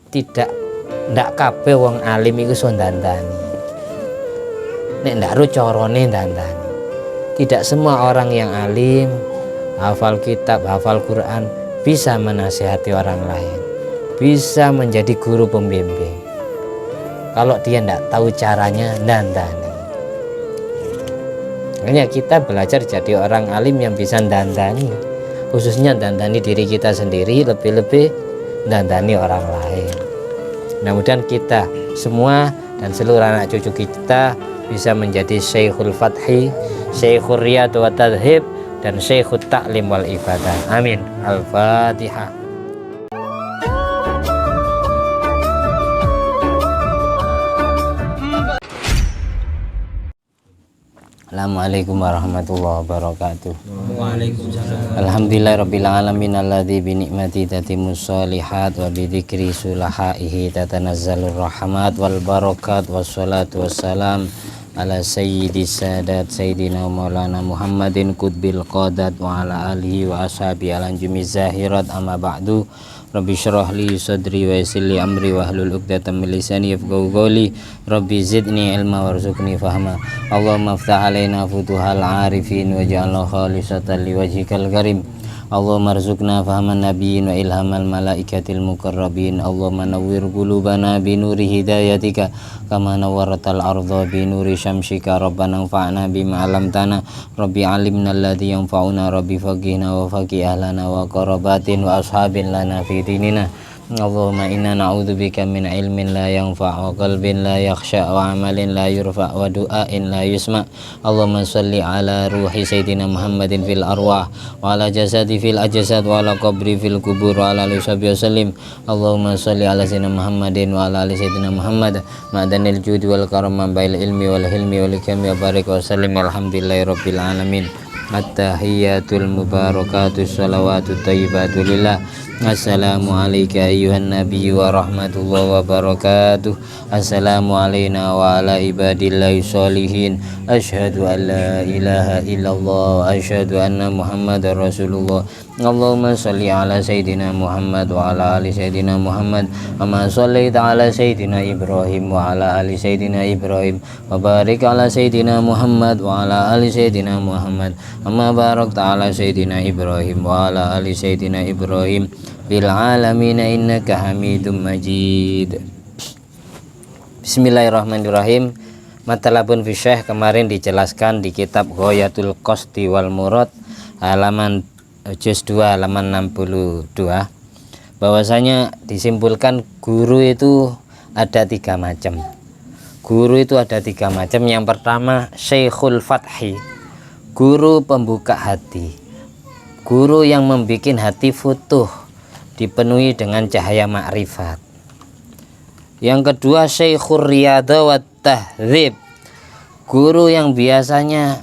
ndak kabeh wong alim iku iso ndandani. Nek ndak ro carane ndandani. Tidak semua orang yang alim, hafal kitab, hafal Quran bisa menasihati orang lain, bisa menjadi guru pembimbing. Kalau dia ndak tahu caranya ndandani. Makanya kita belajar jadi orang alim yang bisa ndandani, khususnya ndandani diri kita sendiri, lebih-lebih ndandani orang lain. Mudah-mudahan kita semua dan seluruh anak cucu kita bisa menjadi Syekhul Fathi, Syekhul Riyad wa Tadhib, dan Syekhul Ta'lim wal Ibadah. Amin. Al-Fatihah. Assalamualaikum warahmatullahi wabarakatuh. Waalaikumsalam. Alhamdulillahirabbil alamin alladzi bi ni'mati tatimmus sholihat wa bi dzikri sulahaihi tatanazzalur rahmat wal barakat wassalatu wassalam ala sayyidis sadat sayyidina maulana Muhammadin qutbil qadat wa ala alihi wa ashabi alanjumi zahirat amma ba'du. Rabbi syrah li sadri wa yassir li amri wa hlul 'uqdatam min lisani yafqahu qawli. Rabbi zidni ilma warzuqni fahma. Allahumma iftah alaina futuhal arifin waj'alna khalisatan liwajhikal karim. Allahumma arzuqna fahman nabiyyin wa ilhamal malaikatil muqarrabin. Allahumma nawwir qulubana bi nuri hidayatika kama nawwaratal ardha bi nuri syamsika. Rabbana anfa'na bima 'allamtana. Rabbi 'allimna alladhi yanfa'una. Rabbi faqihna wa faqih ahlana wa qarabatin wa ashabin lana fi dinina. Allahumma inna na'udzubika min ilmin la yanfa' wa qalbin la yakhsha wa amalin la yurfa' wa du'ain la yusma'. Allahumma salli ala ruhi sayyidina Muhammadin fil arwah wa ala jasadi fil ajsad wa ala qabri fil kubur wa ala alihi wa sallim. Allahumma salli ala sayyidina Muhammadin wa ala ali sayyidina Muhammad ma'danil judi wal karam bail ilmi wal hilmi wal hikmi wa barik wa sallim. Alhamdulillahi rabbil alamin. At-tahiyyatul mubarakatus salawatut thayyibatu lillah. Assalamu alayka ayyuhan nabiy wa rahmatullahi wa barakatuh. Assalamu alayna wa ala ibadillahi sholihin. Asyhadu an la ilaha illallah wa asyhadu anna muhammadar rasulullah. Allahumma salli ala sayyidina Muhammad wa ala ali sayyidina Muhammad kama shallaita ala sayyidina Ibrahim wa ala ali sayyidina Ibrahim wa barik ala sayyidina Muhammad wa ala ali sayyidina Muhammad kama barakta ala sayyidina Ibrahim wa ala ali sayyidina Ibrahim bil alamin innaka Hamidum Majid. Bismillahirrahmanirrahim. Matalabun fi Syekh kemarin dijelaskan di kitab Ghayatul Qasdi wal Murad halaman juz 2 halaman 62 bahwasanya disimpulkan guru itu ada 3 macam. Guru itu ada 3 macam. Yang pertama Syekhul Fathi, guru pembuka hati, guru yang membuat hati futuh, dipenuhi dengan cahaya makrifat. Yang kedua Syekhul Riyad wa Tadhib, guru yang biasanya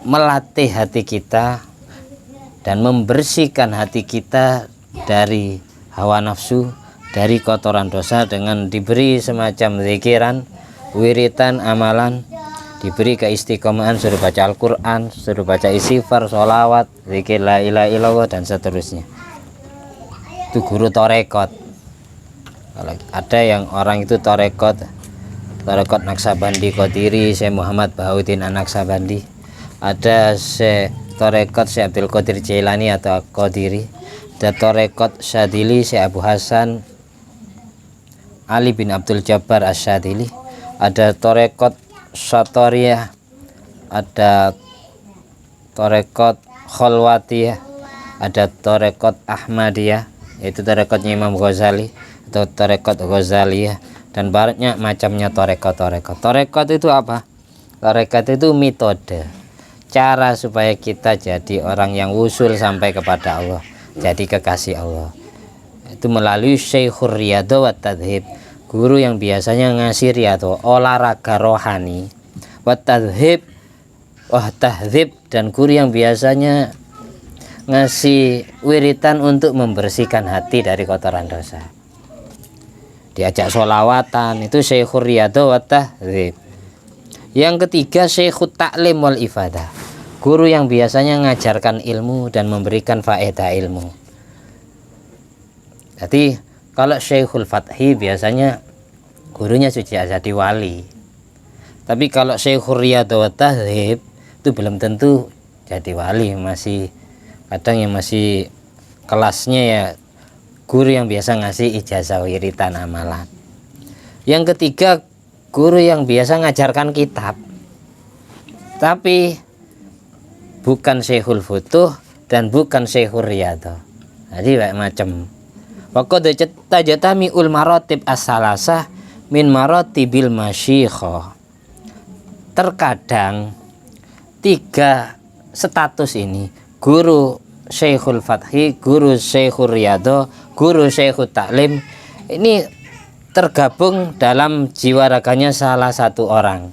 melatih hati kita dan membersihkan hati kita dari hawa nafsu, dari kotoran dosa dengan diberi semacam zikiran, wiritan, amalan, diberi keistiqomahan, suruh baca Al-Quran, suruh baca istighfar, sholawat, zikir la ilaha illallah dan seterusnya. Itu guru torekot. Kalau ada yang orang itu torekot Naksabandi Qadiri, Syekh Muhammad Bahauddin An-Naksabandi, ada Syekh Torekot Syekh Abdul Qadir Jailani atau Qadiri, ada Torekot Syadili Syekh Abu Hasan Ali bin Abdul Jabbar Asyadili, ada Torekot Satoriyah, ada Torekot Kholwatiyah, ada Torekot Ahmadiyah, yaitu Torekotnya Imam Ghazali atau Torekot Ghazaliyah, dan banyak macamnya torekot. Torekot itu apa? Torekot itu metode, cara supaya kita jadi orang yang wusul sampai kepada Allah, jadi kekasih Allah. Itu melalui Syekhul Riyad wa Tadhib, guru yang biasanya ngasih riyadho, olahraga rohani, wa tadhib, tahdhib, dan guru yang biasanya ngasih wiritan untuk membersihkan hati dari kotoran dosa. Diajak sholawatan, itu Syekhul Riyad wa Tadhib. Yang ketiga Syekhul Ta'lim wal Ibadah, guru yang biasanya mengajarkan ilmu dan memberikan faedah ilmu. Jadi Kalau Syekhul Fathi biasanya gurunya sudah jadi wali. Tapi kalau Syekhul Riyadhah wa Tahdzib itu belum tentu jadi wali, masih kadang yang masih kelasnya ya guru yang biasa ngasih ijazah wiritan amalan. Yang ketiga, guru yang biasa ngajarkan kitab tapi bukan Syekhul Futuh dan bukan Syekhul Riyadhah. Jadi kayak macam waqad tajatami ul maratib as-salasah min maratibil masyikhah. Terkadang tiga status ini, guru Syekhul Fathi, guru Syekhul Riyadhah, guru Syekhul Ta'lim, ini tergabung dalam jiwa raganya salah satu orang.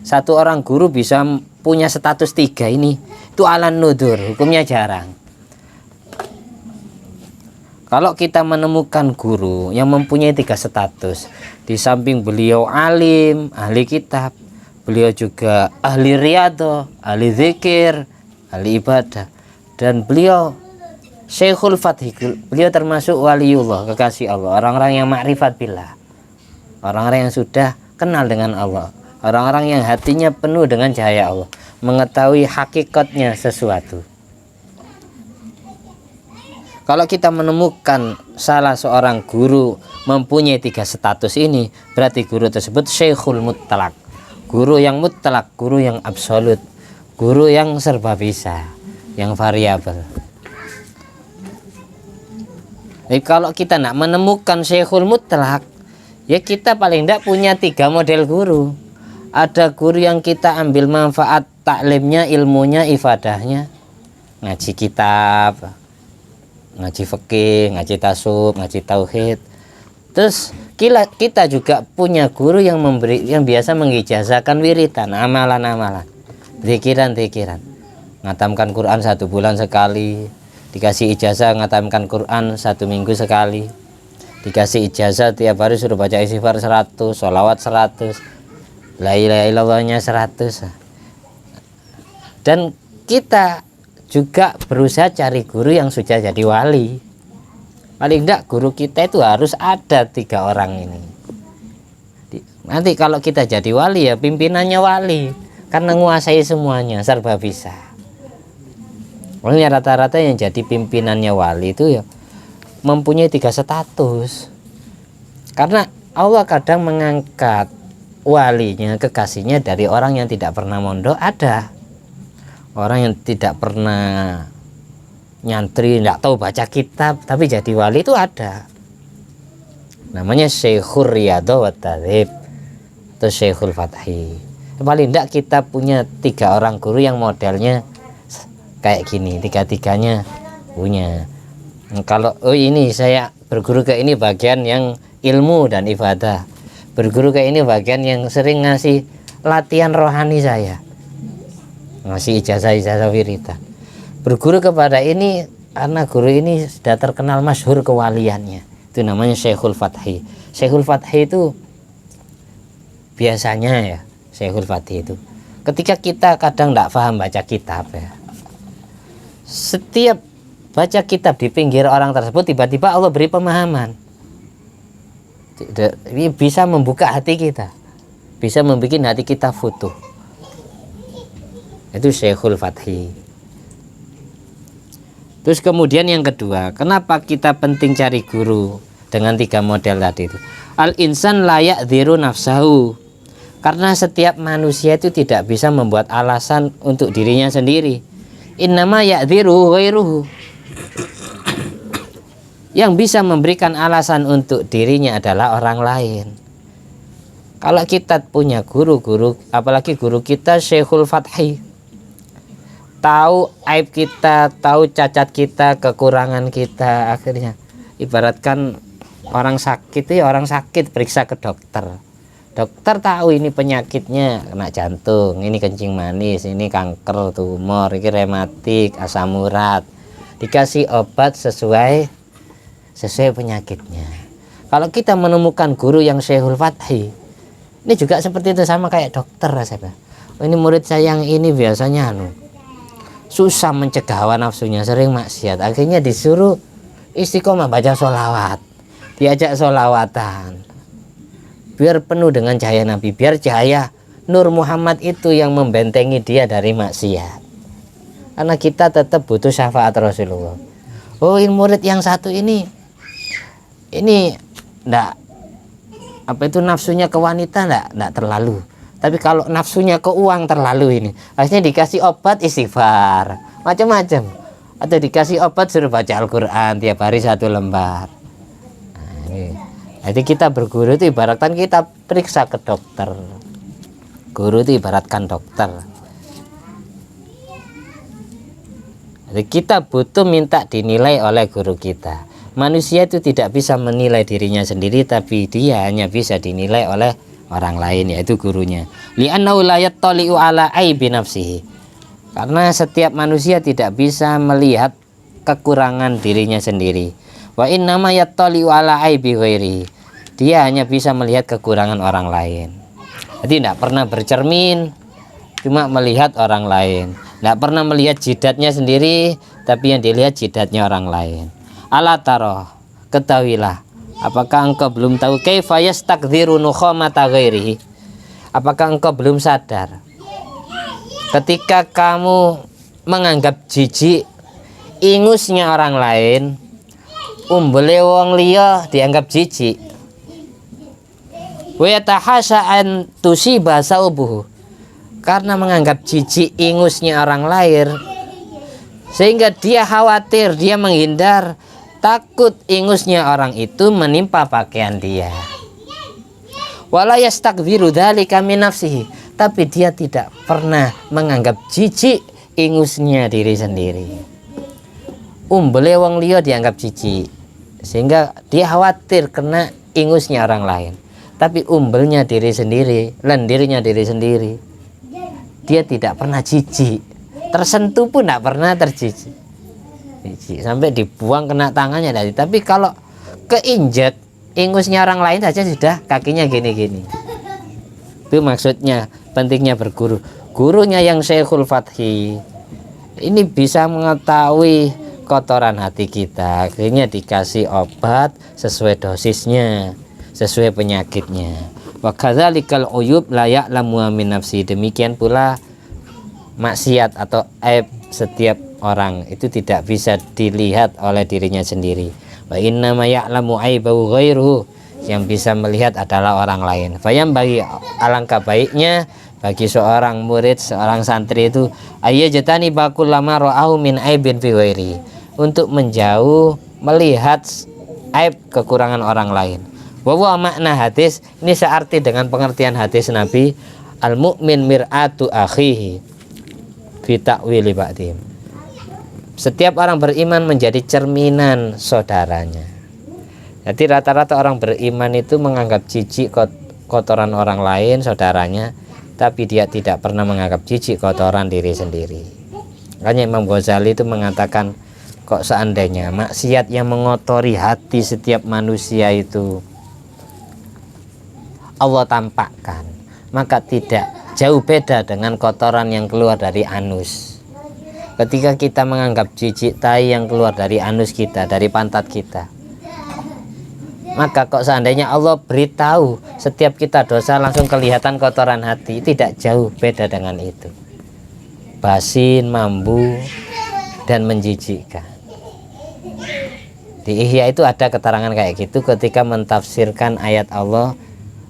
Satu orang guru bisa punya status tiga ini, itu alan nudur, hukumnya jarang. Kalau kita menemukan guru yang mempunyai tiga status, di samping beliau alim, ahli kitab, beliau juga ahli riyadhah, ahli zikir, ahli ibadah, dan beliau Syekhul Fathi, beliau termasuk waliullah, kekasih Allah, orang-orang yang makrifat billah, orang-orang yang sudah kenal dengan Allah, orang-orang yang hatinya penuh dengan cahaya Allah, mengetahui hakikatnya sesuatu. Kalau kita menemukan salah seorang guru mempunyai tiga status ini, berarti guru tersebut Syekhul Mutlak, guru yang mutlak, guru yang absolut, guru yang serba bisa, yang variabel. Jadi kalau kita nak menemukan Syekhul Mutlak, ya kita paling tidak punya tiga model guru. Ada guru yang kita ambil manfaat taklimnya, ilmunya, ifadahnya, ngaji kitab, ngaji fikih, ngaji tasawuf, ngaji tauhid. Terus kita juga punya guru yang biasa mengijazahkan wiritan, amalan-amalan, zikiran-zikiran. Ngatamkan Quran 1 bulan sekali, dikasih ijazah ngatamkan Quran 1 minggu sekali, dikasih ijazah tiap hari suruh baca istighfar 100, sholawat 100, la ilaha illallahnya 100. Dan kita juga berusaha cari guru yang sudah jadi wali. Paling enggak guru kita itu harus ada 3 orang ini. Nanti kalau kita jadi wali ya pimpinannya wali, karena menguasai semuanya, serba bisa. Makanya rata-rata yang jadi pimpinannya wali itu ya mempunyai 3 status. Karena Allah kadang mengangkat walinya, kekasihnya dari orang yang tidak pernah mondok, ada orang yang tidak pernah nyantri, tidak tahu baca kitab, tapi jadi wali itu ada. Namanya Syekhul Riyadhah wa Tahdzib atau Syekhul Fathi. Paling tidak kita punya 3 orang guru yang modelnya kayak gini, 3-3-nya punya. Kalau ini saya berguru ke ini bagian yang ilmu dan ibadah, berguru ke ini bagian yang sering ngasih latihan rohani saya, ngasih ijazah wiritan. Berguru kepada ini karena guru ini sudah terkenal masyhur kewaliannya, itu namanya Syekhul Fathi. Syekhul Fathi itu biasanya ya, Syekhul Fathi itu ketika kita kadang tidak paham baca kitab ya, setiap baca kitab di pinggir orang tersebut tiba-tiba Allah beri pemahaman, ini bisa membuka hati kita, bisa membuat hati kita futuh. Itu Syekhul Fathi. Terus kemudian yang kedua, kenapa kita penting cari guru dengan 3 model tadi itu? Al insan layak dziru nafsahu. Karena setiap manusia itu tidak bisa membuat alasan untuk dirinya sendiri. Innama ya'dziru ghairuhu. Yang bisa memberikan alasan untuk dirinya adalah orang lain. Kalau kita punya guru-guru, apalagi guru kita Syekhul Fathi, tahu aib kita, tahu cacat kita, kekurangan kita, akhirnya ibaratkan orang sakit ya, orang sakit periksa ke dokter. Dokter tahu ini penyakitnya kena jantung, ini kencing manis, ini kanker, tumor, ini rematik, asam urat. Dikasih obat sesuai penyakitnya. Kalau kita menemukan guru yang Syekhul Fathi, ini juga seperti itu, sama kayak dokter rasanya. Ini murid saya yang ini biasanya susah mencegah hawa nafsunya, sering maksiat, akhirnya disuruh istiqomah baca sholawat, diajak sholawatan, biar penuh dengan cahaya Nabi, biar cahaya Nur Muhammad itu yang membentengi dia dari maksiat. Karena kita tetap butuh syafaat Rasulullah. Oh, ini murid yang satu ini enggak apa itu nafsunya ke wanita enggak terlalu. Tapi kalau nafsunya ke uang terlalu ini, harusnya dikasih obat istighfar, macam-macam. Atau dikasih obat suruh baca Al-Quran tiap hari 1 lembar. Nah, ini. Jadi kita berguru itu ibaratkan kita periksa ke dokter. Guru itu ibaratkan dokter. Jadi kita butuh minta dinilai oleh guru kita. Manusia itu tidak bisa menilai dirinya sendiri, tapi dia hanya bisa dinilai oleh orang lain, yaitu gurunya. Li'annahu la yattali'u ala aibi nafsihi. Karena setiap manusia tidak bisa melihat kekurangan dirinya sendiri. Wa innama yattali'u ala aibi ghairihi. Dia hanya bisa melihat kekurangan orang lain. Jadi tidak pernah bercermin, cuma melihat orang lain. Tidak pernah melihat jidatnya sendiri, tapi yang dilihat jidatnya orang lain. Ala taroh, ketahuilah, apakah engkau belum tahu kaifa yastakdziru nukhamata ghairihi? Apakah engkau belum sadar ketika kamu menganggap jijik ingusnya orang lain, umbele wong liya dianggap jijik. Wa yatahasha an tusiba saubuhu, karena menganggap jijik ingusnya orang lain, sehingga dia khawatir, dia menghindar, takut ingusnya orang itu menimpa pakaian dia. Wala yastakbiru dzalika min nafsihi, tapi dia tidak pernah menganggap jijik ingusnya diri sendiri. Umbele wong liya dianggap jijik, sehingga dia khawatir kena ingusnya orang lain. Tapi umbelnya diri sendiri, lendirnya diri sendiri, dia tidak pernah jijik, tersentuh pun tidak pernah terjijik. Sampai dibuang kena tangannya tadi. Tapi kalau keinjek ingusnya orang lain saja sudah kakinya gini-gini. Itu maksudnya pentingnya berguru. Gurunya yang Syekhul Fathi ini bisa mengetahui kotoran hati kita, akhirnya dikasih obat sesuai dosisnya, sesuai penyakitnya. Wa kadzalikal uyub la ya'lamu min nafsi. Demikian pula maksiat atau aib setiap orang itu tidak bisa dilihat oleh dirinya sendiri. Wa inna ma ya'lamu aibahu ghairuhu, yang bisa melihat adalah orang lain. Fayam bagi alangkah baiknya bagi seorang murid, seorang santri itu ayyajtani bakul lama ra'ahu min aibin fi ghairi, untuk menjauh melihat aib kekurangan orang lain. Wa makna hadis ini searti dengan pengertian hadis Nabi, al mu'min mir'atu akhihi fi ta'wili ba'dihim. Setiap orang beriman menjadi cerminan saudaranya. Jadi rata-rata orang beriman itu menganggap jijik kotoran orang lain, saudaranya, tapi dia tidak pernah menganggap jijik kotoran diri sendiri. Makanya Imam Ghazali itu mengatakan, kok seandainya maksiat yang mengotori hati setiap manusia itu Allah tampakkan, maka tidak jauh beda dengan kotoran yang keluar dari anus. Ketika kita menganggap jijik tai yang keluar dari anus kita, dari pantat kita, maka kok seandainya Allah beritahu setiap kita dosa langsung kelihatan kotoran hati, tidak jauh beda dengan itu. Basin, mambu, dan menjijikkan. Di Ihya itu ada keterangan kayak gitu ketika mentafsirkan ayat Allah,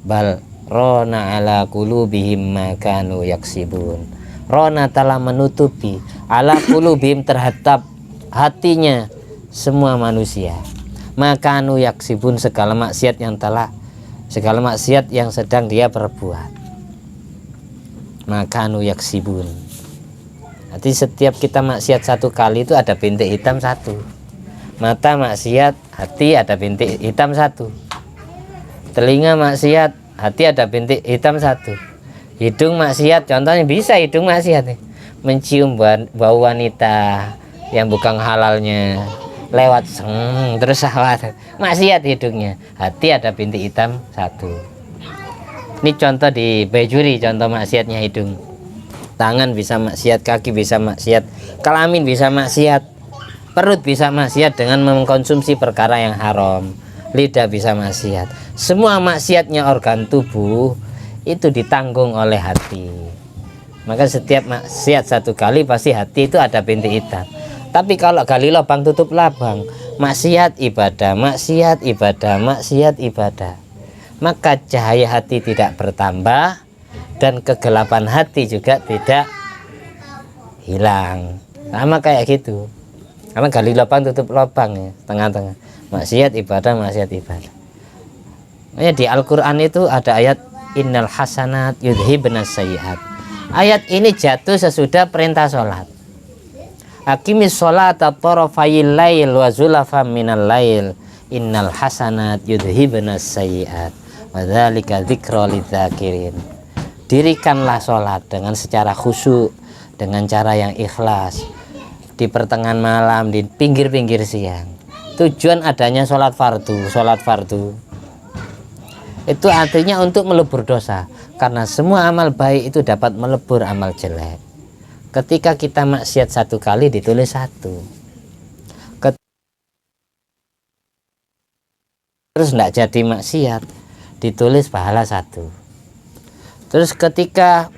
bal rona ala qulubihim ma kanu yaksibun. Rona telah menutupi ala qulubihim terhadap hatinya semua manusia. Maka anu yaksibun segala maksiat yang sedang dia perbuat. Maka anu yaksibun. Nanti setiap kita maksiat satu kali itu ada bintik hitam satu. Mata maksiat, hati ada bintik hitam satu. Telinga maksiat, hati ada bintik hitam satu. Hidung maksiat, contohnya bisa hidung maksiat nih, mencium bau wanita yang bukan halalnya, lewat terus sawat, maksiat hidungnya. Hati ada bintik hitam satu. Ini contoh di bejuri, contoh maksiatnya hidung. Tangan bisa maksiat, kaki bisa maksiat, kelamin bisa maksiat, perut bisa maksiat dengan mengkonsumsi perkara yang haram, lidah bisa maksiat. Semua maksiatnya organ tubuh itu ditanggung oleh hati. Maka setiap maksiat satu kali pasti hati itu ada bintik hitam. Tapi kalau gali lubang tutup labang, maksiat ibadah, maksiat ibadah, maksiat ibadah, maka cahaya hati tidak bertambah dan kegelapan hati juga tidak hilang. Sama kayak gitu. Karena gali lubang tutup lubang ya, tengah-tengah. Maksiat ibadah, maksiat ibadah. Makanya di Al-Quran itu ada ayat innal hasanat yudhibnas sayyiat. Ayat ini jatuh sesudah perintah sholat. Aqimis sholata tarafayil lail wa zulafam minal lail innal hasanat yudhibnas sayyiat wa dzalika dzikra lidzakirin. Dirikanlah sholat dengan secara khusyuk, dengan cara yang ikhlas, di pertengahan malam, di pinggir-pinggir siang. Tujuan adanya sholat fardu itu artinya untuk melebur dosa, karena semua amal baik itu dapat melebur amal jelek. Ketika kita maksiat satu kali ditulis satu, terus tidak jadi maksiat ditulis pahala satu. Terus ketika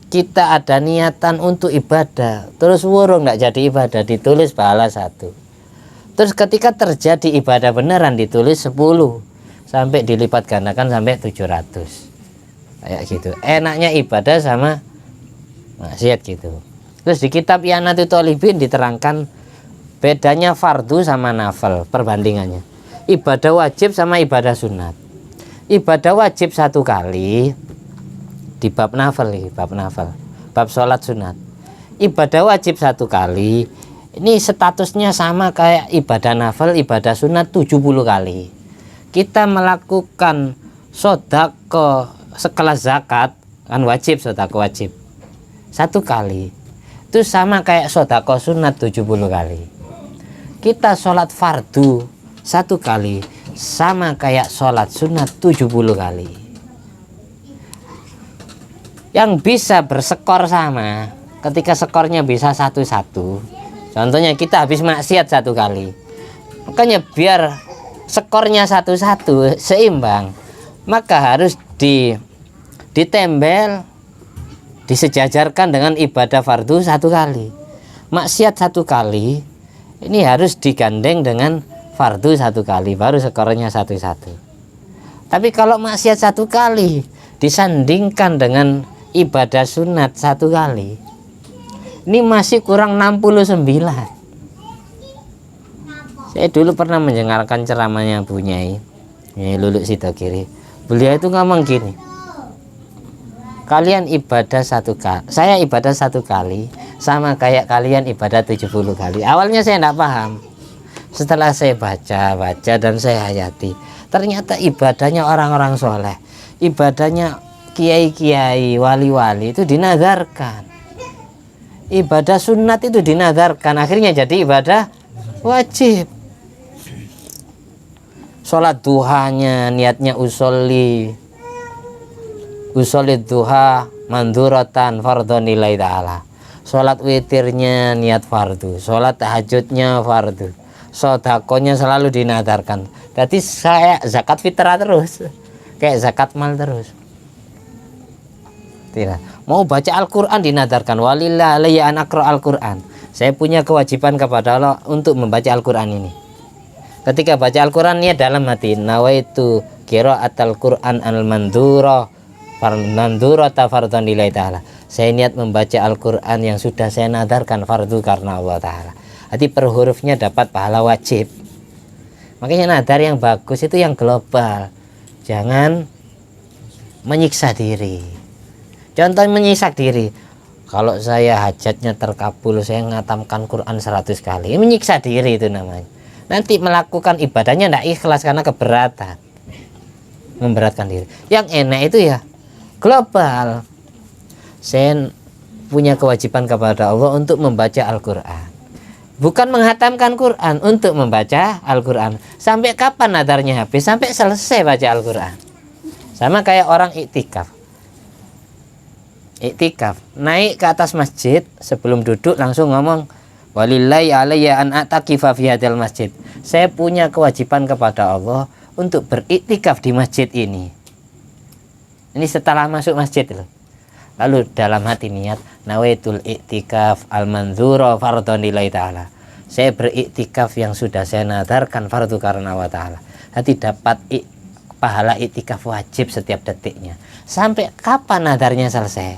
kita ada niatan untuk ibadah terus wurung tidak jadi ibadah ditulis pahala satu. Terus ketika terjadi ibadah beneran ditulis 10 sampai dilipat gandakan sampai 700 kayak gitu. Enaknya ibadah sama maksiat gitu. Terus di kitab I'anatul Talibin diterangkan bedanya fardu sama nafil, perbandingannya. Ibadah wajib sama ibadah sunat. Ibadah wajib satu kali di bab nafil, bab sholat sunat. Ibadah wajib satu kali ini statusnya sama kayak ibadah nafil, ibadah sunat 70 kali. Kita melakukan sedekah sekelas zakat kan wajib, sedekah wajib satu kali itu sama kayak sedekah sunat 70 kali. Kita sholat fardu satu kali sama kayak sholat sunat 70 kali. Yang bisa berskor sama ketika skornya bisa 1-1. Contohnya kita habis maksiat satu kali, makanya biar skornya 1-1 seimbang, maka harus ditembel, disejajarkan dengan ibadah fardu satu kali. Maksiat satu kali ini harus digandeng dengan fardu satu kali, baru skornya 1-1. Tapi kalau maksiat satu kali disandingkan dengan ibadah sunat satu kali, ini masih kurang 69. Saya dulu pernah mendengarkan ceramahnya Bu Nyai Luluk Sidokiri. Beliau itu ngomong gini, kalian ibadah satu kali, saya ibadah satu kali sama kayak kalian ibadah 70 kali. Awalnya saya tidak paham. Setelah saya baca dan saya hayati, ternyata ibadahnya orang-orang soleh, ibadahnya kiai-kiai, wali-wali itu dinazarkan. Ibadah sunat itu dinazarkan, akhirnya jadi ibadah wajib. Sholat duhanya niatnya usolli duha manduratan fardhu nilai ta'ala. Sholat witirnya niat fardu, sholat tahajudnya fardu, sodakonya selalu dinadarkan. Jadi saya zakat fitrah terus, kayak zakat mal terus. Tidak mau baca Al-Quran dinadarkan, walillahi an aqra Al-Quran. Saya punya kewajiban kepada Allah untuk membaca Al-Quran ini. Ketika baca Al-Quran niat dalam hati, nawaitu qiraatal Quran al-mandura fardhan lillahi ta'ala. Saya niat membaca Al-Quran yang sudah saya nadarkan fardu karena Allah Ta'ala. Jadi per hurufnya dapat pahala wajib. Makanya nadar yang bagus itu yang global, jangan menyiksa diri. Contoh menyiksa diri, kalau saya hajatnya terkabul, saya ngatamkan Quran 100 kali, menyiksa diri itu namanya. Nanti melakukan ibadahnya tidak ikhlas karena keberatan, memberatkan diri. Yang enak itu ya global. Saya punya kewajiban kepada Allah untuk membaca Al-Quran, bukan menghatamkan Quran, untuk membaca Al-Quran. Sampai kapan nadarnya habis? Sampai selesai baca Al-Quran. Sama kayak orang iktikaf. Iktikaf naik ke atas masjid, sebelum duduk langsung ngomong Walillahi alayya an a'takifa fi hadzal masjid. Saya punya kewajiban kepada Allah untuk beriktikaf di masjid ini. Ini setelah masuk masjid loh. Lalu dalam hati niat nawaitul iktikaf al-mandzura fardhon lillahi ta'ala. Saya beriktikaf yang sudah saya nadarkan fardu karena Allah ta'ala. Hati dapat pahala iktikaf wajib setiap detiknya. Sampai kapan nadarnya selesai?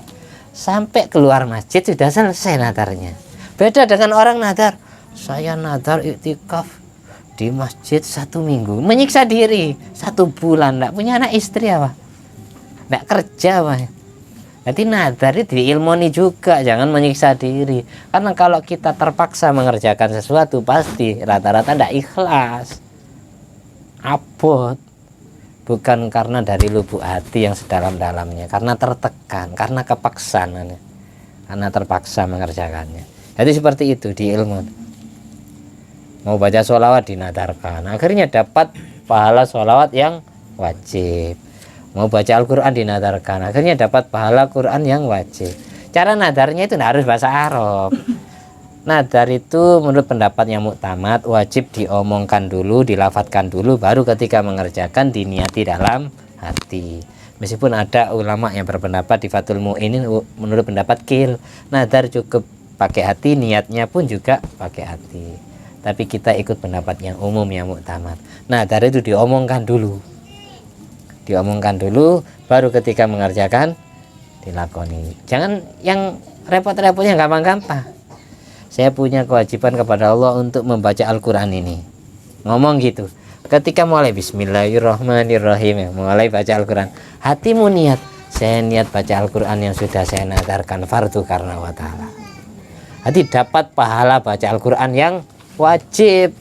Sampai keluar masjid sudah selesai nadarnya. Beda dengan orang nadar, saya nadar iktikaf di masjid 1 minggu, menyiksa diri 1 bulan, enggak punya anak istri apa, enggak kerja apa. Jadi nadar itu diilmoni juga, jangan menyiksa diri. Karena kalau kita terpaksa mengerjakan sesuatu pasti rata-rata enggak ikhlas, abot. Bukan karena dari lubuk hati yang sedalam-dalamnya, karena tertekan, karena kepaksaan, karena terpaksa mengerjakannya. Jadi seperti itu di ilmu. Mau baca sholawat dinadarkan, akhirnya dapat pahala sholawat yang wajib. Mau baca Al-Quran dinadarkan, akhirnya dapat pahala Quran yang wajib. Cara nadarnya itu harus bahasa Arab. Nadar itu menurut pendapat yang muktamad wajib diomongkan dulu, dilafadzkan dulu, baru ketika mengerjakan diniati dalam hati. Meskipun ada ulama yang berpendapat di Fathul Mu'inin menurut pendapat qil, nadar cukup pakai hati, niatnya pun juga pakai hati. Tapi kita ikut pendapat yang umum yang muktamad. Nadar itu diomongkan dulu. Diomongkan dulu, baru ketika mengerjakan dilakoni. Jangan yang repot-repotnya gampang-gampang. Saya punya kewajiban kepada Allah untuk membaca Al-Quran ini. Ngomong gitu. Ketika mulai bismillahirrahmanirrahim, mulai baca Al-Quran, hatimu niat, saya niat baca Al-Quran yang sudah saya nadarkan fardu karena Allah Ta'ala. Hati dapat pahala baca Al-Quran yang wajib.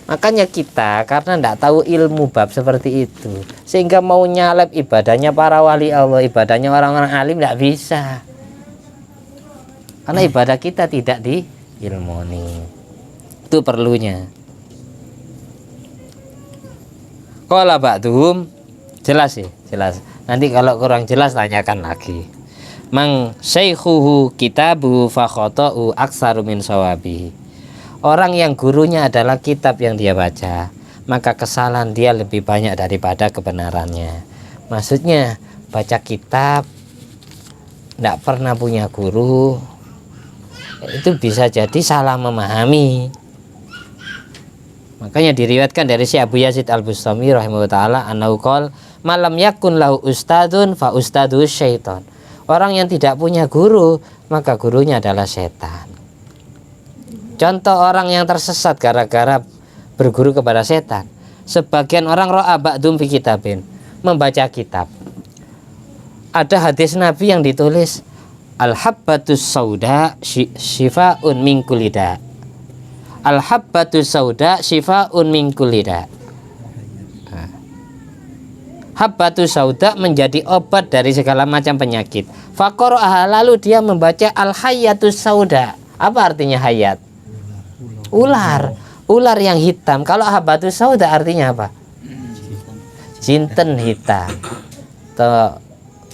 Makanya kita karena tidak tahu ilmu bab seperti itu, sehingga mau nyalep ibadahnya para wali Allah, ibadahnya orang-orang alim tidak bisa. Karena ibadah kita tidak diilmoni. Itu perlunya. Qala ba'duhum, jelas sih, jelas. Nanti kalau kurang jelas tanyakan lagi. Mang syaikhuhu kitabu fa khata'u aktsaru min sawabihi. Orang yang gurunya adalah kitab yang dia baca, maka kesalahan dia lebih banyak daripada kebenarannya. Maksudnya baca kitab, tidak pernah punya guru, itu bisa jadi salah memahami. Makanya diriwayatkan dari Syekh Abu Yazid Al-Bustami rahimahullah ta'ala annahu qala malam yakun lahu ustadun fa ustadu syaitan. Orang yang tidak punya guru, maka gurunya adalah setan. Contoh orang yang tersesat gara-gara berguru kepada setan. Sebagian orang ro'a ba'dum fi kitabin, membaca kitab. Ada hadis Nabi yang ditulis al-habbatus sauda shifaa'un min kulli da'. Al-habbatus sauda shifaa'un min kulli da'. Habbatus sauda menjadi obat dari segala macam penyakit. Faqara'aha, lalu dia membaca al-hayyatus sauda. Apa artinya hayat? Ular. Ular yang hitam. Kalau habbatus sauda artinya apa? Jinten hitam. Atau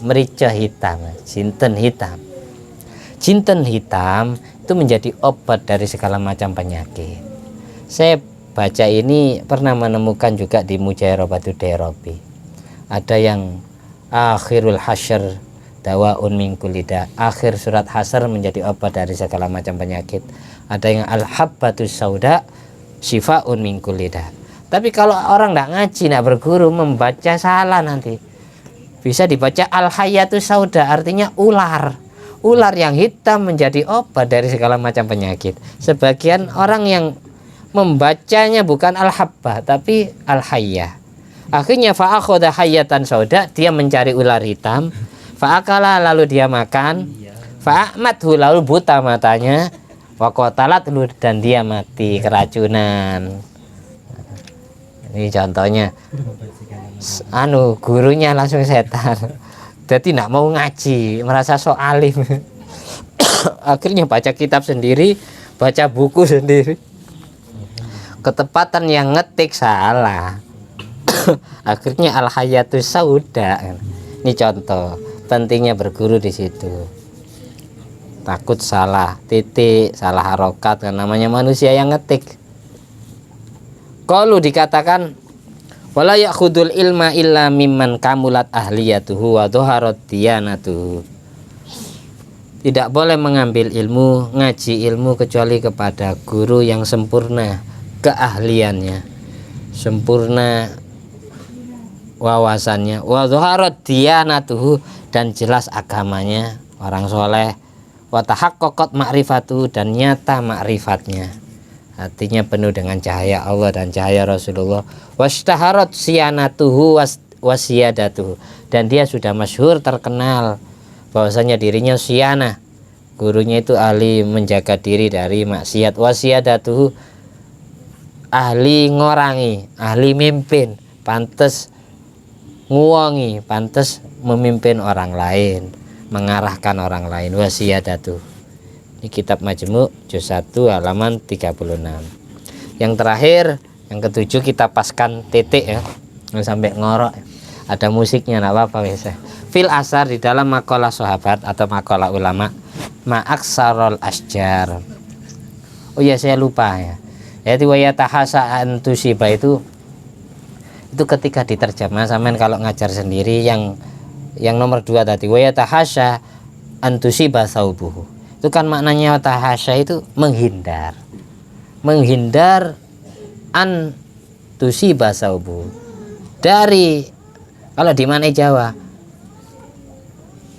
merica hitam. Jinten hitam. Jinten hitam itu menjadi obat dari segala macam penyakit. Saya baca ini pernah menemukan juga di Mujairabatud Dairabi. Ada yang akhirul hasyr dawaun min kulli da'. Akhir surat Hasyr menjadi obat dari segala macam penyakit. Ada yang al-habbatus sauda shifaa'un min kulli da'. Tapi kalau orang tidak ngaji, tidak berguru, membaca salah nanti. Bisa dibaca al-hayyatus sauda, artinya ular. Ular yang hitam menjadi obat dari segala macam penyakit. Sebagian orang yang membacanya bukan al-habbah tapi al-hayyah. Akhirnya fa'akhoda hayyatan sauda, dia mencari ular hitam. Fa'akala, lalu dia makan. Fa'amathu, lalu buta matanya. Waqatalat, dan dia mati keracunan. Ini contohnya. Gurunya langsung setan. Jadi tidak mau ngaji, merasa so alim. Akhirnya baca kitab sendiri, baca buku sendiri. Ketepatan yang ngetik salah. Akhirnya al-hayatus sauda. Ini contoh pentingnya berguru di situ. takut salah titik, salah harokat, kan namanya manusia yang ngetik. Qalu dikatakan wala ya'khudul ilma illa mimman kamulat ahliyatuhu wa dhaharat diyanatuhu. Tidak boleh mengambil ilmu, ngaji ilmu kecuali kepada guru yang sempurna keahliannya, sempurna wawasannya, wa dhaharat diyanatuhu, dan jelas agamanya, orang soleh, wa tahaqqaqat ma'rifatuhu, dan nyata ma'rifatnya, hatinya penuh dengan cahaya Allah dan cahaya Rasulullah, wastaharat siyanatuhu wasiyadatuhu, dan dia sudah masyhur terkenal bahwasanya dirinya siyana, gurunya itu ahli menjaga diri dari maksiat, wasiyadatuhu, ahli ngorangi, ahli mimpin, pantes nguwongi, pantes memimpin orang lain, mengarahkan orang lain, wasiyadatuhu. Ini kitab Majmu' juz 1 halaman 36. Yang terakhir, yang ketujuh, kita paskan titik ya, sampai ngorok, ada musiknya enggak apa-apa wes. Fil asar, di dalam makalah sahabat atau makalah ulama, ma'aksarul asjar. Oh ya, saya lupa ya. Jadi wayatahasa antusiba itu ketika diterjemah sampean kalau ngajar sendiri yang nomor 2 tadi, wayatahasa antusiba saubuhu. Itu kan maknanya tahasya itu menghindar. Menghindar antusiba saubuhu. Dari, kalau di mana Jawa,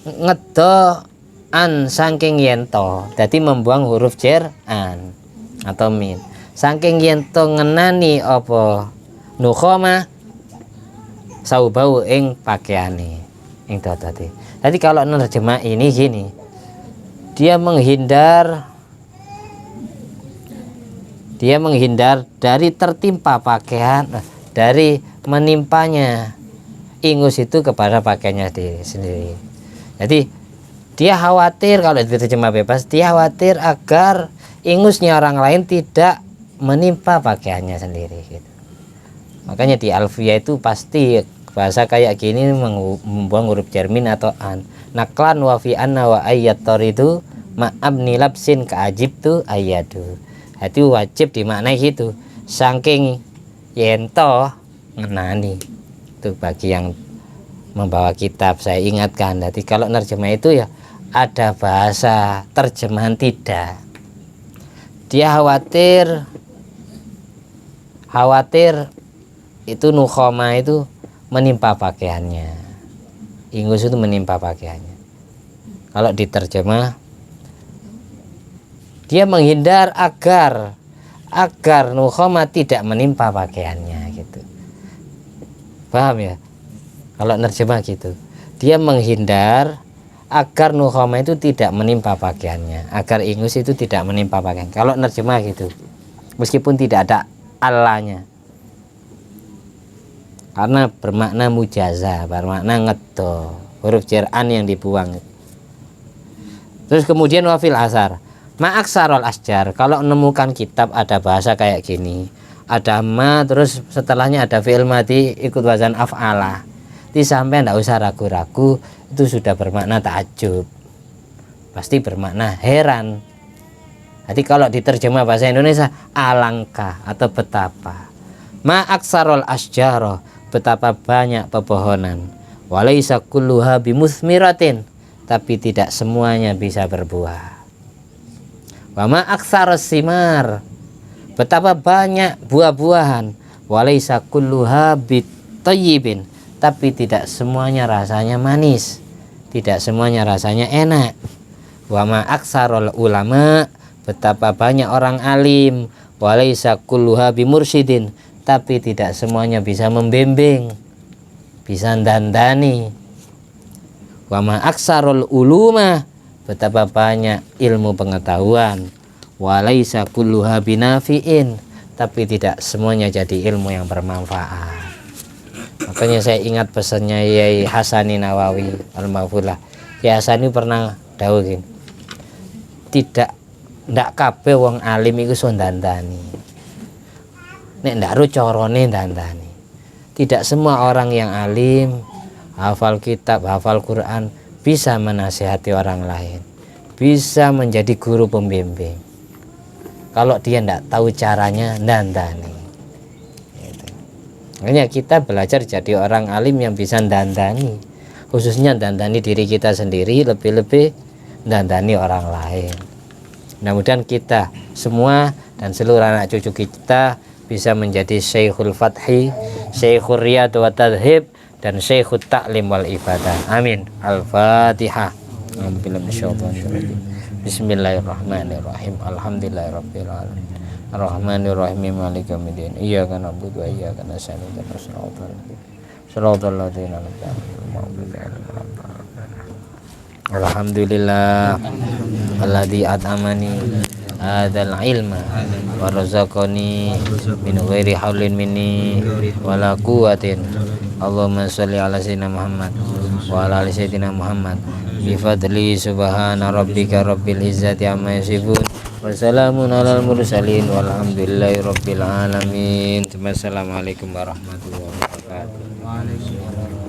ngedo an saking yento, jadi membuang huruf jer an atau min, saking yento ngenani apa nukhoma saubau ing pakaiane ing tadi. Jadi kalau nerjemah ini gini, dia menghindar dari tertimpa pakaian, dari menimpanya ingus itu kepada pakaiannya sendiri. Jadi dia khawatir, kalau diterjemah bebas, dia khawatir agar ingusnya orang lain tidak menimpa pakaiannya sendiri gitu. Makanya di Alfiyah itu pasti bahasa kayak gini membuang huruf jermin atau an. Naklan wa fi anna wa ayyator itu ma'abni labsin keajib tu ayatu. Itu wajib dimaknai gitu. Saking yento ngenani. Itu bagi yang membawa kitab saya ingatkan. Jadi kalau nerjemah itu ya ada bahasa terjemahan tidak. Dia khawatir itu nukhoma itu menimpa pakaiannya. Ingus itu menimpa pakaiannya. Kalau diterjemah, dia menghindar agar nukhoma tidak menimpa pakaiannya gitu. Paham ya? Kalau nerjemah gitu, dia menghindar agar nukhoma itu tidak menimpa pakaiannya, agar ingus itu tidak menimpa pakaian. Kalau nerjemah gitu, meskipun tidak ada alanya, karena bermakna mujaza, bermakna ngedo, huruf jer'an yang dibuang. Terus kemudian wafil asar, ma'aksarul asjar, kalau menemukan kitab ada bahasa kayak gini, ada ma, terus setelahnya ada fi'il madi ikut wazan af'ala, sampai ndak usah ragu-ragu, itu sudah bermakna takjub, pasti bermakna heran. Jadi kalau diterjemah bahasa Indonesia, alangkah atau betapa, ma'aksarul asjaro, betapa banyak pepohonan, walaisa kulluha bimusmiratin, tapi tidak semuanya bisa berbuah. Wa ma'aksarus simar, betapa banyak buah-buahan, walaisa kulluha bitayyibin, tapi tidak semuanya rasanya manis, tidak semuanya rasanya enak. Wa ma aksarul ulama, betapa banyak orang alim, walaisa kulluha bimursyidin, tapi tidak semuanya bisa membimbing, bisa dandani. Wa ma aksarul uluma, betapa banyak ilmu pengetahuan, walaisa kulluha binafiin, tapi tidak semuanya jadi ilmu yang bermanfaat. Makanya saya ingat pesannya Yai Hasani Nawawi Al-Mahfulah. Yai Hasani pernah dawuh gini, ndak kabeh wong alim iku iso dandani. Nek ndak ro carane dandani. Tidak semua orang yang alim, hafal kitab, hafal Quran bisa menasihati orang lain. bisa menjadi guru pembimbing. Kalau dia tidak tahu caranya, dandani. Gitu. Makanya kita belajar jadi orang alim yang bisa dandani, khususnya dandani diri kita sendiri, lebih-lebih dandani orang lain. Mudah-mudahan kita semua dan seluruh anak cucu kita bisa menjadi Syekhul Fathi, Syekhul Riyad wa Tadhib, dan Syekhul Ta'lim wal Ibadah. Amin. Al-Fatihah. Bismillahirrahmanirrahim. Alhamdulillahirabbil alamin. Ar-Rahmanir-Rahim. Maliki yaumiddin. Iyyaka na'budu wa iyyaka nasta'in. Ihdinas siratal ladzina an'amta 'alaihim. Alhamdulillah alladzi at'amani hadzal ilma wa razaqani min ghairi haulin minni wala quwwatin. Allahumma shalli ala sayyidina Muhammad wa ala ali sayyidina Muhammad bi fadli subhana rabbika rabbil izzati amma yasifun wa salamun alal mursalin walhamdulillahi rabbil alamin. Wassalamualaikum warahmatullahi wabarakatuh.